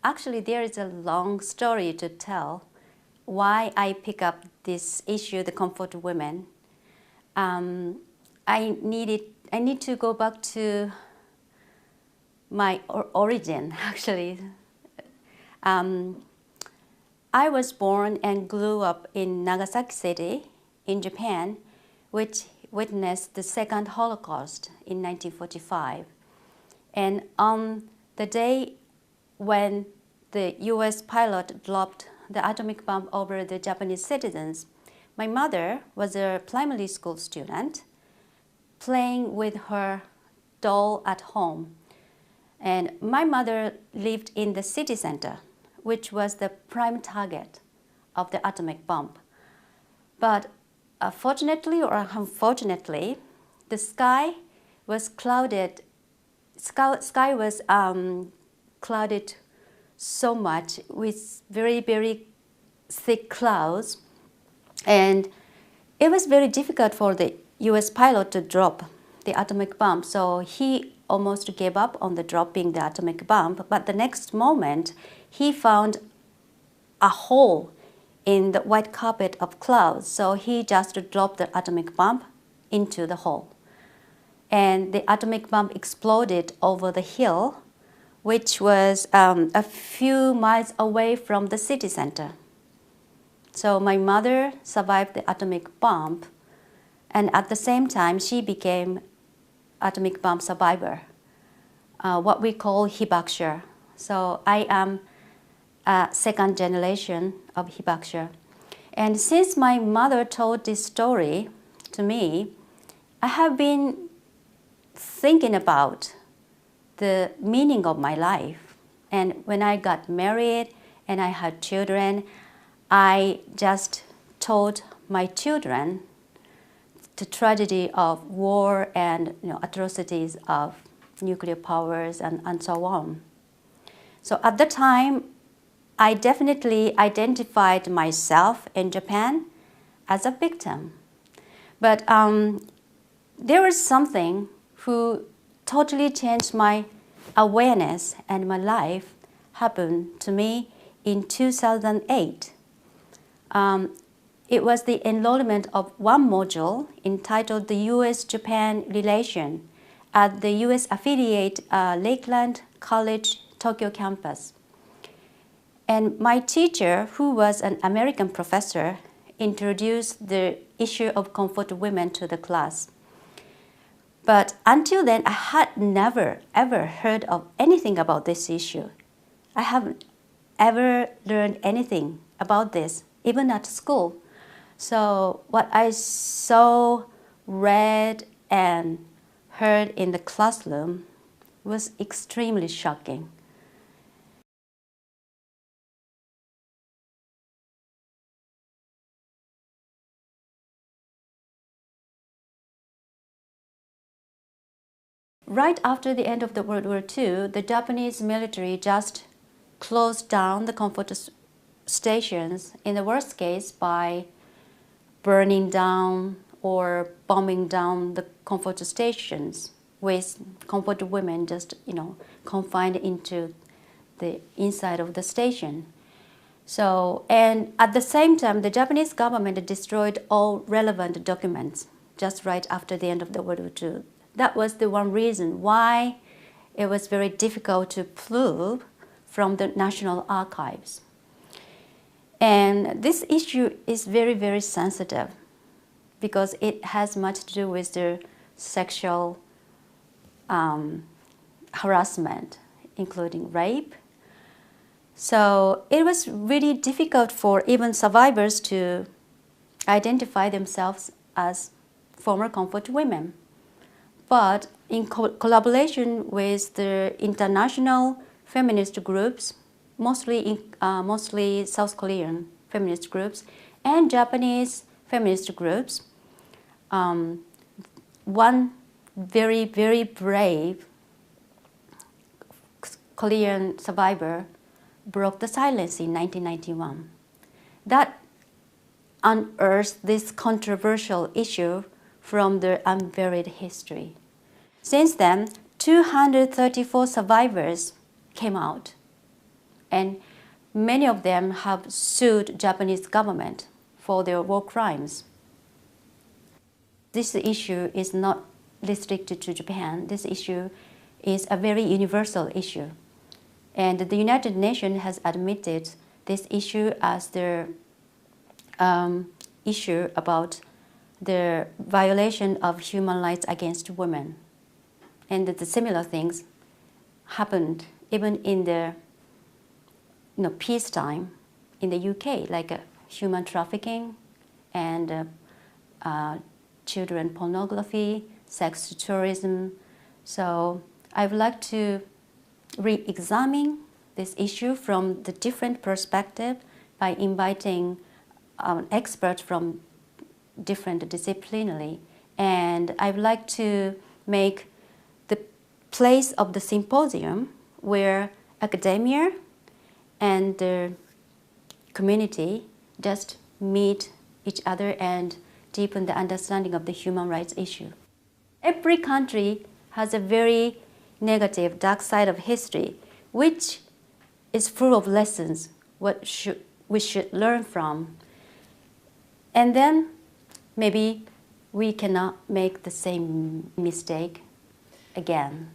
Actually, there is a long story to tell why I pick up this issue, the comfort of women. I need to go back to my origin, actually. I was born and grew up in Nagasaki City in Japan, which witnessed the Second Holocaust in 1945. And on the day when the US pilot dropped the atomic bomb over the Japanese citizens, my mother was a primary school student playing with her doll at home. And my mother lived in the city center, which was the prime target of the atomic bomb. But fortunately or unfortunately, the sky was clouded. Sky was clouded so much with very, very thick clouds, and it was very difficult for the US pilot to drop the atomic bomb. So he almost gave up on the dropping the atomic bomb, but the next moment he found a hole in the white carpet of clouds. So he just dropped the atomic bomb into the hole. And the atomic bomb exploded over the hill, which was a few miles away from the city center. So my mother survived the atomic bomb, and at the same time she became atomic bomb survivor, what we call hibakusha. So I am a second generation of hibakusha. And since my mother told this story to me, I have been thinking about the meaning of my life. And when I got married and I had children, I just told my children the tragedy of war and atrocities of nuclear powers and so on. So at the time, I definitely identified myself in Japan as a victim. But there was something who totally changed my awareness, and my life happened to me in 2008. It was the enrollment of one module entitled the U.S.-Japan Relation at the U.S. affiliate Lakeland College, Tokyo campus. And my teacher, who was an American professor, introduced the issue of comfort women to the class. But until then, I had never, ever heard of anything about this issue. I haven't ever learned anything about this, even at school. So what I saw, read, and heard in the classroom was extremely shocking. Right after the end of the World War II, the Japanese military just closed down the comfort stations, in the worst case by burning down or bombing down the comfort stations, with comfort women just confined into the inside of the station. So, and at the same time, the Japanese government destroyed all relevant documents just right after the end of the World War II. That was the one reason why it was very difficult to prove from the National Archives. And this issue is very, very sensitive because it has much to do with the sexual harassment, including rape. So it was really difficult for even survivors to identify themselves as former comfort women. But in collaboration with the international feminist groups, mostly South Korean feminist groups and Japanese feminist groups, one very, very brave Korean survivor broke the silence in 1991. That unearthed this controversial issue from the unburied history. Since then, 234 survivors came out and many of them have sued Japanese government for their war crimes. This issue is not restricted to Japan. This issue is a very universal issue. And the United Nations has admitted this issue as their issue about the violation of human rights against women. And the similar things happened even in the peacetime in the UK, like human trafficking and children pornography, sex tourism. So I would like to re-examine this issue from the different perspective by inviting experts from different disciplinary. And I would like to make the place of the symposium where academia and the community just meet each other and deepen the understanding of the human rights issue. Every country has a very negative, dark side of history, which is full of lessons we should learn from. And then maybe we cannot make the same mistake again.